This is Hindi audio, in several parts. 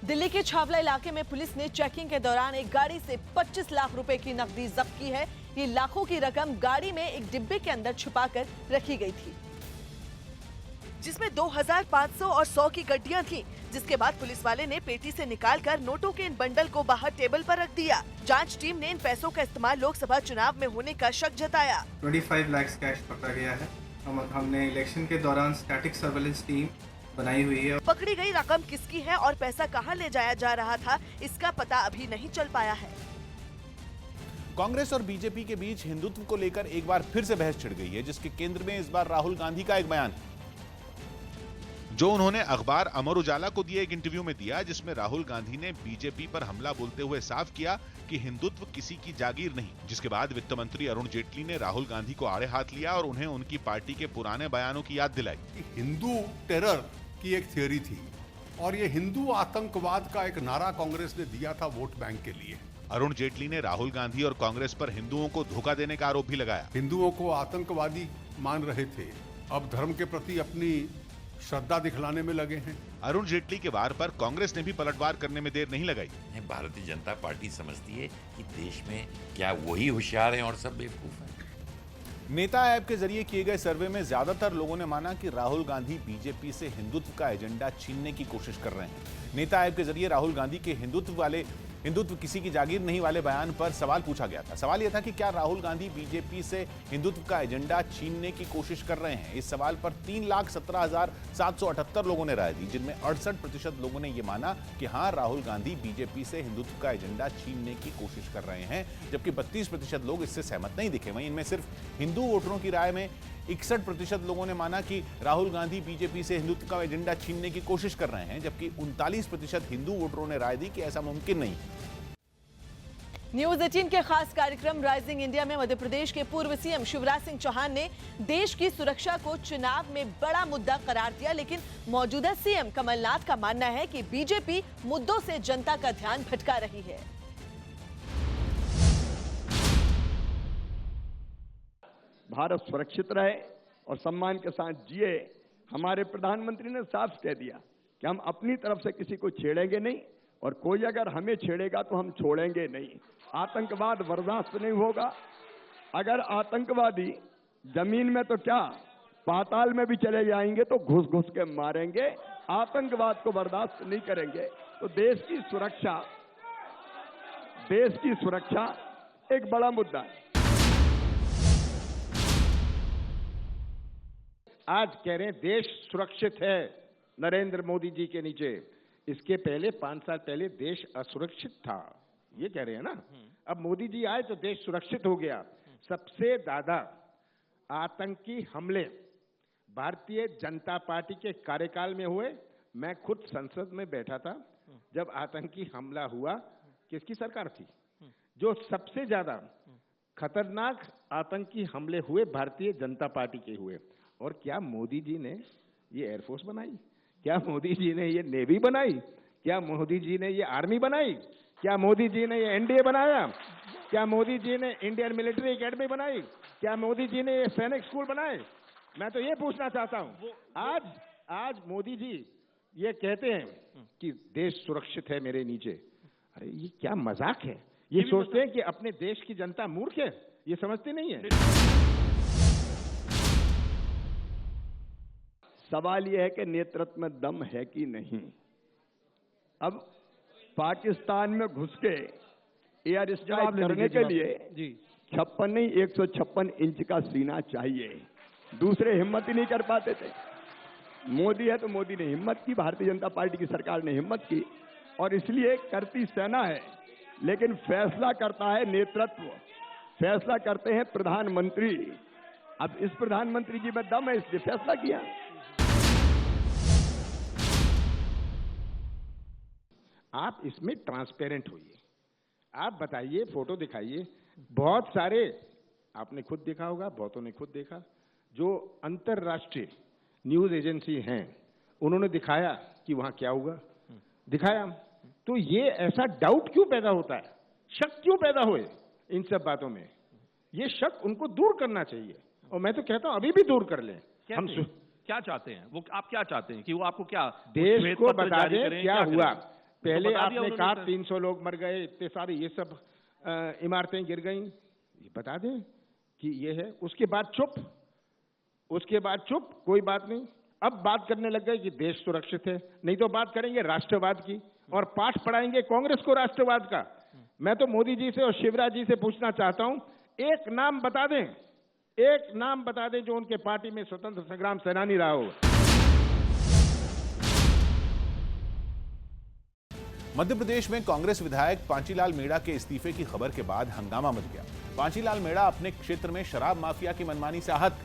दिल्ली के छावला इलाके में पुलिस ने चेकिंग के दौरान एक गाड़ी से 25 लाख रुपए की नकदी जब्त की है। ये लाखों की रकम गाड़ी में एक डिब्बे के अंदर छुपाकर रखी गई थी, जिसमें 2500 और 100 की गड्डियां थीं, जिसके बाद पुलिस वाले ने पेटी से निकालकर नोटों के इन बंडल को बाहर टेबल पर रख दिया। जांच टीम ने इन पैसों का इस्तेमाल लोकसभा चुनाव में होने का शक जताया। 25 लाख कैश पकड़ा गया है। हमने इलेक्शन के दौरान स्टैटिक सर्वेलेंस टीम बनाई हुई है। पकड़ी गई रकम किसकी है और पैसा कहां ले जाया जा रहा था, इसका पता अभी नहीं चल पाया है। कांग्रेस और बीजेपी के बीच हिंदुत्व को लेकर एक बार फिर से बहस छिड़ गई है, जिसके केंद्र में इस बार राहुल गांधी का एक बयान है, जो उन्होंने अखबार अमर उजाला को दिए एक इंटरव्यू में दिया, जिसमें राहुल गांधी ने बीजेपी पर हमला बोलते हुए साफ किया कि हिंदुत्व किसी की जागीर नहीं। जिसके बाद वित्त मंत्री अरुण जेटली ने राहुल गांधी को आड़े हाथ लिया और उन्हें उनकी पार्टी के पुराने बयानों की याद दिलाई। हिंदू टेरर की एक थ्योरी थी और ये हिंदू आतंकवाद का एक नारा कांग्रेस ने दिया था वोट बैंक के लिए। अरुण जेटली ने राहुल गांधी और कांग्रेस पर हिंदुओं को धोखा देने का आरोप भी लगाया। हिंदुओं को आतंकवादी मान रहे थे, अब धर्म के प्रति अपनी श्रद्धा दिखलाने में लगे हैं। अरुण जेटली के वार पर कांग्रेस ने भी पलटवार करने में देर नहीं लगाई। भारतीय जनता पार्टी समझती है कि देश में क्या वही होशियार हैं और सब बेवकूफ हैं। नेता ऐप के जरिए किए गए सर्वे में ज्यादातर लोगों ने माना कि राहुल गांधी बीजेपी से हिंदुत्व का एजेंडा छीनने की कोशिश कर रहे हैं। नेता ऐप के जरिए राहुल गांधी के हिंदुत्व किसी की जागीर नहीं वाले बयान पर सवाल पूछा गया था। सवाल यह था कि क्या राहुल गांधी बीजेपी से हिंदुत्व का एजेंडा छीनने की कोशिश कर रहे हैं। इस सवाल पर 3,17,778 लोगों ने राय दी, जिनमें 68% लोगों ने यह माना कि हां, राहुल गांधी बीजेपी से हिंदुत्व का एजेंडा छीनने की कोशिश कर रहे हैं, जबकि 32% लोग इससे सहमत नहीं दिखे। वहीं इनमें सिर्फ हिंदू वोटरों की राय में 61% लोगों ने माना कि राहुल गांधी बीजेपी से हिंदुत्व का एजेंडा छीनने की कोशिश कर रहे हैं, जबकि 39% हिंदू वोटरों ने राय दी कि ऐसा मुमकिन नहीं। न्यूज 18 के खास कार्यक्रम राइजिंग इंडिया में मध्य प्रदेश के पूर्व सीएम शिवराज सिंह चौहान ने देश की सुरक्षा को चुनाव में बड़ा मुद्दा करार दिया, लेकिन मौजूदा सीएम कमलनाथ का मानना है कि बीजेपी मुद्दों से जनता का ध्यान भटका रही है। भारत सुरक्षित रहे और सम्मान के साथ जिए। हमारे प्रधानमंत्री ने साफ कह दिया कि हम अपनी तरफ से किसी को छेड़ेंगे नहीं और कोई अगर हमें छेड़ेगा तो हम छोड़ेंगे नहीं। आतंकवाद बर्दाश्त नहीं होगा। अगर आतंकवादी जमीन में तो क्या पाताल में भी चले जाएंगे तो घुस घुस के मारेंगे। आतंकवाद को बर्दाश्त नहीं करेंगे। तो देश की सुरक्षा एक बड़ा मुद्दा है। आज कह रहे हैं देश सुरक्षित है नरेंद्र मोदी जी के नीचे। इसके पहले 5 साल पहले देश असुरक्षित था, ये कह रहे हैं ना। अब मोदी जी आए तो देश सुरक्षित हो गया। सबसे ज्यादा आतंकी हमले भारतीय जनता पार्टी के कार्यकाल में हुए। मैं खुद संसद में बैठा था जब आतंकी हमला हुआ। किसकी सरकार थी? जो सबसे ज्यादा खतरनाक आतंकी हमले हुए भारतीय जनता पार्टी के हुए। और क्या मोदी जी ने ये एयरफोर्स बनाई? क्या मोदी जी ने ये नेवी बनाई? क्या मोदी जी ने ये आर्मी बनाई? क्या मोदी जी ने ये एनडीए बनाया? क्या मोदी जी ने इंडियन मिलिट्री एकेडमी बनाई? क्या मोदी जी ने ये सैनिक स्कूल बनाए? मैं तो ये पूछना चाहता हूं। आज मोदी जी ये कहते हैं कि देश सुरक्षित है मेरे नीचे। अरे ये क्या मजाक है? ये सोचते हैं कि अपने देश की जनता मूर्ख है, ये समझते नहीं है। सवाल यह है कि नेतृत्व में दम है कि नहीं। अब पाकिस्तान में घुस के एयर स्ट्राइक करने के लिए 56 नहीं 156 इंच का सीना चाहिए। दूसरे हिम्मत ही नहीं कर पाते थे। मोदी है तो मोदी ने हिम्मत की, भारतीय जनता पार्टी की सरकार ने हिम्मत की और इसलिए करती सेना है, लेकिन फैसला करता है नेतृत्व, फैसला करते हैं प्रधानमंत्री। अब इस प्रधानमंत्री जी में दम है इसलिए फैसला किया। आप इसमें ट्रांसपेरेंट होइए। आप बताइए, फोटो दिखाइए। बहुत सारे आपने खुद देखा होगा, बहुतों ने खुद देखा, जो अंतरराष्ट्रीय न्यूज एजेंसी हैं उन्होंने दिखाया कि वहां क्या हुआ, दिखाया। तो ये ऐसा डाउट क्यों पैदा होता है, शक क्यों पैदा हुए इन सब बातों में? ये शक उनको दूर करना चाहिए और मैं तो कहता हूं अभी भी दूर कर लें। हम क्या चाहते हैं वो? आप क्या चाहते हैं कि वो आपको क्या देश को बता दें क्या हुआ? पहले आपने कहा 300 लोग मर गए, इतने सारे ये सब इमारतें गिर गईं, ये बता दें कि ये है। उसके बाद चुप, कोई बात नहीं। अब बात करने लग गए कि देश सुरक्षित है, नहीं तो बात करेंगे राष्ट्रवाद की और पाठ पढ़ाएंगे कांग्रेस को राष्ट्रवाद का। मैं तो मोदी जी से और शिवराज जी से पूछना चाहता हूं, एक नाम बता दें जो उनके पार्टी में स्वतंत्र संग्राम सेनानी रहा हो। मध्य प्रदेश में कांग्रेस विधायक पांचीलाल मेड़ा के इस्तीफे की खबर के बाद हंगामा मच गया। पांचीलाल मेड़ा अपने क्षेत्र में शराब माफिया की मनमानी से आहत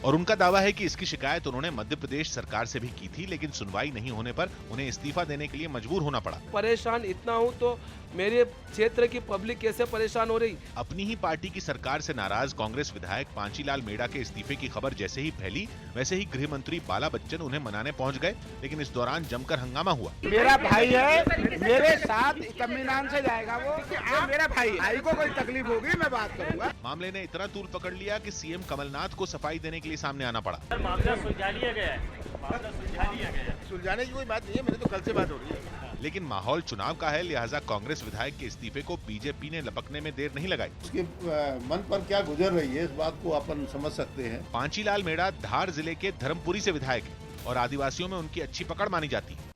और उनका दावा है कि इसकी शिकायत उन्होंने मध्य प्रदेश सरकार से भी की थी, लेकिन सुनवाई नहीं होने पर उन्हें इस्तीफा देने के लिए मजबूर होना पड़ा। परेशान इतना हूं तो मेरे क्षेत्र की पब्लिक कैसे परेशान हो रही। अपनी ही पार्टी की सरकार से नाराज कांग्रेस विधायक पांचीलाल मेड़ा के इस्तीफे की खबर जैसे ही फैली, वैसे ही गृह मंत्री बाला बच्चन उन्हें मनाने पहुंच गए, लेकिन इस दौरान जमकर हंगामा हुआ। मेरा भाई है, मेरे साथ कमीनान से जाएगा वो, मेरा भाई को कोई तकलीफ होगी मैं बात करूंगा। मामले ने इतना तूल पकड़ लिया कि सीएम कमलनाथ को सफाई देने के लिए सामने आना पड़ा। मामला सुलझा लिया गया है, सुलझाने की कोई बात नहीं है, मेरे तो कल से बात हो रही है। लेकिन माहौल चुनाव का है, लिहाजा कांग्रेस विधायक के इस्तीफे को बीजेपी ने लपकने में देर नहीं लगाई। उसके मन पर क्या गुजर रही है इस बात को अपन समझ सकते हैं। पांचीलाल मेड़ा धार जिले के धर्मपुरी से विधायक है और आदिवासियों में उनकी अच्छी पकड़ मानी जाती है।